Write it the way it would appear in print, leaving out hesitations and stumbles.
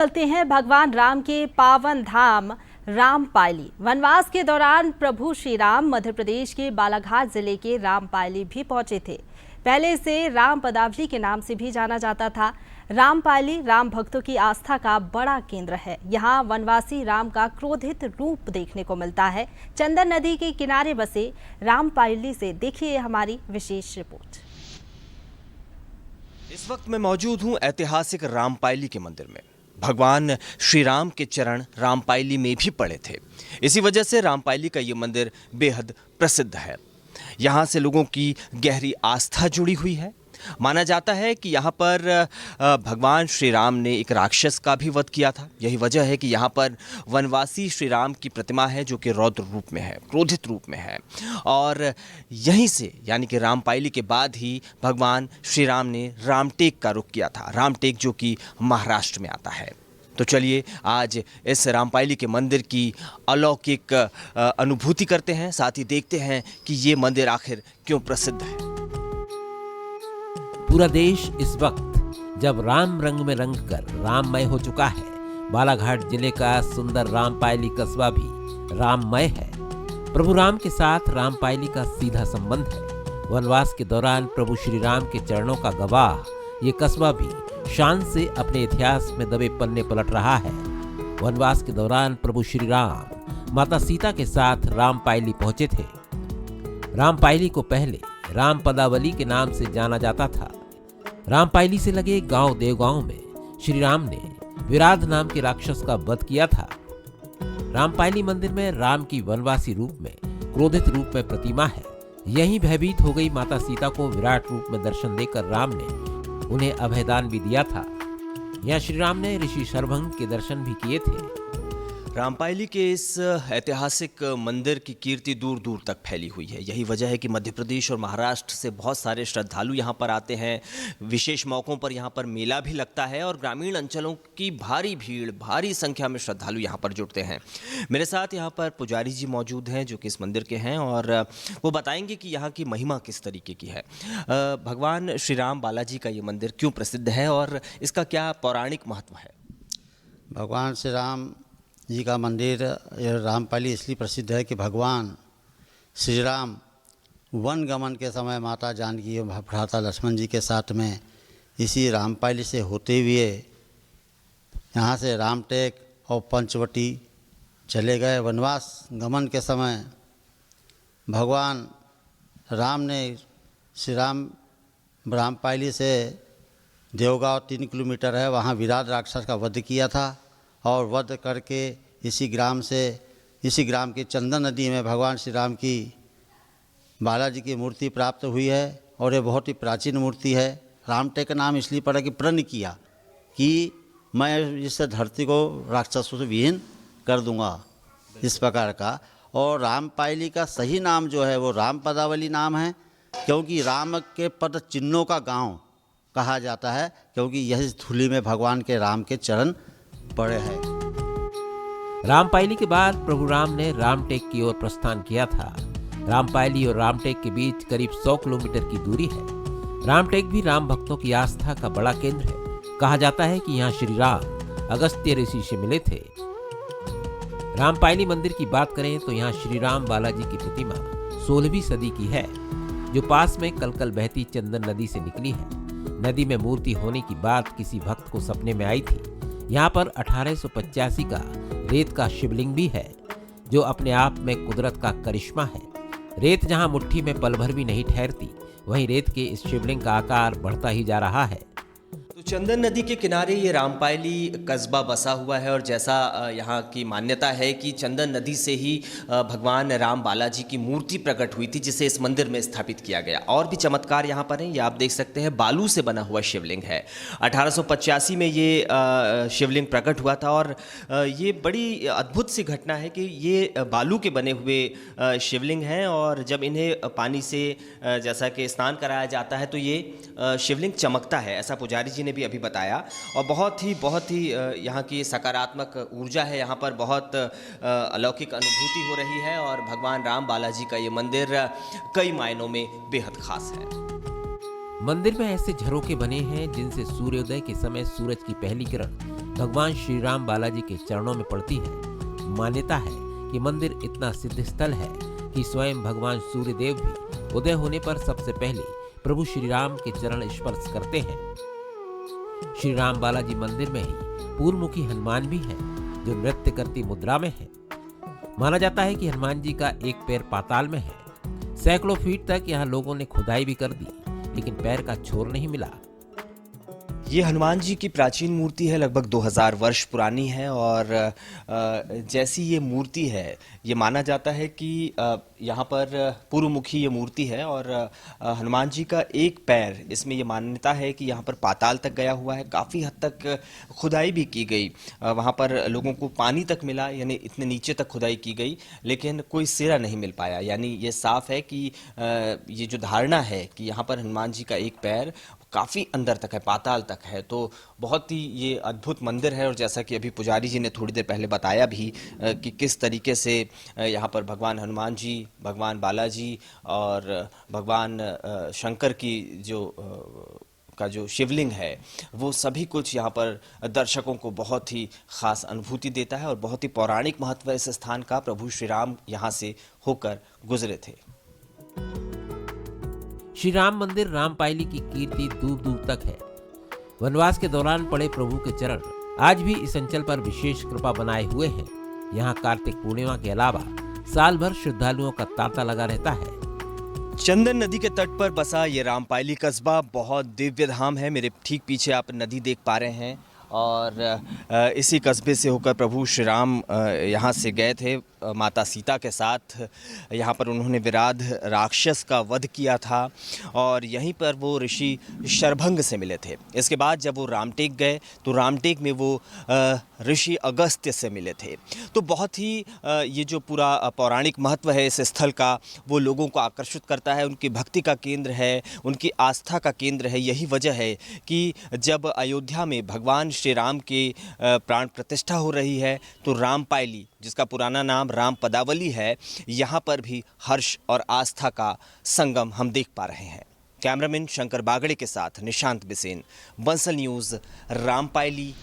चलते हैं भगवान राम के पावन धाम रामपायली। वनवास के दौरान प्रभु श्री राम मध्य प्रदेश के बालाघाट जिले के रामपायली भी पहुंचे थे। पहले इसे राम पदावली के नाम से भी जाना जाता था। रामपायली राम भक्तों की आस्था का बड़ा केंद्र है। यहाँ वनवासी राम का क्रोधित रूप देखने को मिलता है। चंदन नदी के किनारे बसे रामपायली से देखिए हमारी विशेष रिपोर्ट। इस वक्त मैं मौजूद हूँ ऐतिहासिक रामपायली के मंदिर में। भगवान श्री राम के चरण रामपायली में भी पड़े थे। इसी वजह से रामपायली का ये मंदिर बेहद प्रसिद्ध है। यहाँ से लोगों की गहरी आस्था जुड़ी हुई है। माना जाता है कि यहाँ पर भगवान श्री राम ने एक राक्षस का भी वध किया था। यही वजह है कि यहाँ पर वनवासी श्री राम की प्रतिमा है जो कि रौद्र रूप में है, क्रोधित रूप में है। और यहीं से यानी कि रामपायली के बाद ही भगवान श्री राम ने रामटेक का रुख किया था। रामटेक जो कि महाराष्ट्र में आता है। तो चलिए आज इस रामपायली के मंदिर की अलौकिक अनुभूति करते हैं, साथ ही देखते हैं कि ये मंदिर आखिर क्यों प्रसिद्ध है। पूरा देश इस वक्त जब राम रंग में रंग कर राममय हो चुका है, बालाघाट जिले का सुंदर रामपायली कस्बा भी राममय है। प्रभु राम के साथ रामपायली का सीधा संबंध है। वनवास के दौरान प्रभु श्री राम के चरणों का गवाह ये कस्बा भी शान से अपने इतिहास में दबे पन्ने पलट रहा है। वनवास के दौरान प्रभु श्री राम माता सीता के साथ रामपायली पहुंचे थे। रामपायली को पहले राम पदावली के नाम से जाना जाता था। रामपायली से लगे गांव देवगांव में श्री राम ने विराध नाम के राक्षस का वध किया था। रामपायली मंदिर में राम की वनवासी रूप में, क्रोधित रूप में प्रतिमा है। यहीं भयभीत हो गई माता सीता को विराट रूप में दर्शन देकर राम ने उन्हें अभयदान भी दिया था। यहाँ श्री राम ने ऋषि शरभंग के दर्शन भी किए थे। रामपायली के इस ऐतिहासिक मंदिर की कीर्ति दूर दूर तक फैली हुई है। यही वजह है कि मध्य प्रदेश और महाराष्ट्र से बहुत सारे श्रद्धालु यहाँ पर आते हैं। विशेष मौक़ों पर यहाँ पर मेला भी लगता है और ग्रामीण अंचलों की भारी भीड़, भारी संख्या में श्रद्धालु यहाँ पर जुटते हैं। मेरे साथ यहाँ पर पुजारी जी मौजूद हैं जो कि इस मंदिर के हैं और वो बताएंगे कि यहाँ की महिमा किस तरीके की है। भगवान श्री राम बालाजी का ये मंदिर क्यों प्रसिद्ध है और इसका क्या पौराणिक महत्व है? भगवान श्री राम जी का मंदिर रामपायली इसलिए प्रसिद्ध है कि भगवान श्री राम वन गमन के समय माता जानकी और भ्राता लक्ष्मण जी के साथ में इसी रामपायली से होते हुए यहाँ से रामटेक और पंचवटी चले गए। वनवास गमन के समय भगवान राम ने श्री राम रामपायली से देवगांव 3 किलोमीटर है, वहाँ विराट राक्षस का वध किया था और वध करके इसी ग्राम की चंदन नदी में भगवान श्री राम की बालाजी की मूर्ति प्राप्त हुई है और ये बहुत ही प्राचीन मूर्ति है। रामटेक का नाम इसलिए पड़ा कि प्रण किया कि मैं इस धरती को राक्षसों से विहीन कर दूंगा, इस प्रकार का। और रामपायली का सही नाम जो है वो राम पदावली नाम है, क्योंकि राम के पद चिन्हों का गांव कहा जाता है, क्योंकि यह धूलि में भगवान के राम के चरण पड़े हैं। रामपायली के बाद प्रभु राम ने रामटेक की ओर प्रस्थान किया था। रामपायली और रामटेक के बीच करीब 100 किलोमीटर की दूरी है। रामटेक भी राम भक्तों की आस्था का बड़ा केंद्र है। कहा जाता है कि यहाँ श्री राम अगस्त्य ऋषि से मिले थे। रामपायली मंदिर की बात करें तो यहाँ श्री राम बालाजी की प्रतिमा 16वीं सदी की है, जो पास में कलकल बहती चंदन नदी से निकली है। नदी में मूर्ति होने की बात किसी भक्त को सपने में आई थी। यहाँ पर 1885 का रेत का शिवलिंग भी है, जो अपने आप में कुदरत का करिश्मा है। रेत जहाँ मुट्ठी में पल भर भी नहीं ठहरती, वहीं रेत के इस शिवलिंग का आकार बढ़ता ही जा रहा है। तो चंदन नदी के किनारे ये रामपायली कस्बा बसा हुआ है और जैसा यहाँ की मान्यता है कि चंदन नदी से ही भगवान राम बालाजी की मूर्ति प्रकट हुई थी, जिसे इस मंदिर में स्थापित किया गया। और भी चमत्कार यहाँ पर हैं, ये आप देख सकते हैं, बालू से बना हुआ शिवलिंग है। 1885 में ये शिवलिंग प्रकट हुआ था और ये बड़ी अद्भुत सी घटना है कि ये बालू के बने हुए शिवलिंग हैं और जब इन्हें पानी से जैसा कि स्नान कराया जाता है तो ये शिवलिंग चमकता है, ऐसा पुजारी जी ने भी अभी बताया। और बहुत ही यहाँ की सकारात्मक ऊर्जा है, यहाँ पर बहुत अलौकिक अनुभूति हो रही है और भगवान राम बालाजी का ये मंदिर कई मायनों में बेहद खास है। मंदिर में ऐसे झरोखे बने हैं जिनसे सूर्योदय के समय सूरज की पहली किरण भगवान श्री राम बालाजी के चरणों में पड़ती है। मान्यता है कि मंदिर इतना सिद्ध स्थल है कि स्वयं भगवान सूर्य देव भी उदय होने पर सबसे पहले प्रभु श्री राम के चरण स्पर्श करते हैं। श्री राम बालाजी मंदिर में ही पूर्वमुखी हनुमान भी हैं, जो नृत्य करती मुद्रा में है। माना जाता है कि हनुमान जी का एक पैर पाताल में है। सैकड़ों फीट तक यहाँ लोगों ने खुदाई भी कर दी, लेकिन पैर का छोर नहीं मिला। ये हनुमान जी की प्राचीन मूर्ति है, लगभग 2000 वर्ष पुरानी है और जैसी ये मूर्ति है, ये माना जाता है कि यहाँ पर पूर्वमुखी ये मूर्ति है और हनुमान जी का एक पैर, इसमें ये मान्यता है कि यहाँ पर पाताल तक गया हुआ है। काफ़ी हद तक खुदाई भी की गई, वहाँ पर लोगों को पानी तक मिला, यानी इतने नीचे तक खुदाई की गई, लेकिन कोई सिरा नहीं मिल पाया। यानी ये साफ है कि ये जो धारणा है कि यहाँ पर हनुमान जी का एक पैर काफ़ी अंदर तक है, पाताल तक है, तो बहुत ही ये अद्भुत मंदिर है। और जैसा कि अभी पुजारी जी ने थोड़ी देर पहले बताया भी कि किस तरीके से यहाँ पर भगवान हनुमान जी, भगवान बालाजी और भगवान शंकर की जो शिवलिंग है, वो सभी कुछ यहाँ पर दर्शकों को बहुत ही खास अनुभूति देता है और बहुत ही पौराणिक महत्व है इस स्थान का। प्रभु श्री राम यहाँ से होकर गुजरे थे। श्री राम मंदिर रामपायली की कीर्ति दूर दूर तक है। वनवास के दौरान पड़े प्रभु के चरण आज भी इस अंचल पर विशेष कृपा बनाए हुए हैं। यहाँ कार्तिक पूर्णिमा के अलावा साल भर श्रद्धालुओं का तांता लगा रहता है। चंदन नदी के तट पर बसा ये रामपायली कस्बा बहुत दिव्य धाम है। मेरे ठीक पीछे आप नदी देख पा रहे हैं और इसी कस्बे से होकर प्रभु श्री राम यहाँ से गए थे माता सीता के साथ। यहाँ पर उन्होंने विराध राक्षस का वध किया था और यहीं पर वो ऋषि शरभंग से मिले थे। इसके बाद जब वो रामटेक गए तो रामटेक में वो ऋषि अगस्त्य से मिले थे। तो बहुत ही ये जो पूरा पौराणिक महत्व है इस स्थल का, वो लोगों को आकर्षित करता है। उनकी भक्ति का केंद्र है, उनकी आस्था का केंद्र है। यही वजह है कि जब अयोध्या में भगवान श्री राम के प्राण प्रतिष्ठा हो रही है तो रामपायली, जिसका पुराना नाम राम पदावली है, यहाँ पर भी हर्ष और आस्था का संगम हम देख पा रहे हैं। कैमरामैन शंकर बागड़े के साथ निशांत बिसेन, बंसल न्यूज़, रामपायली।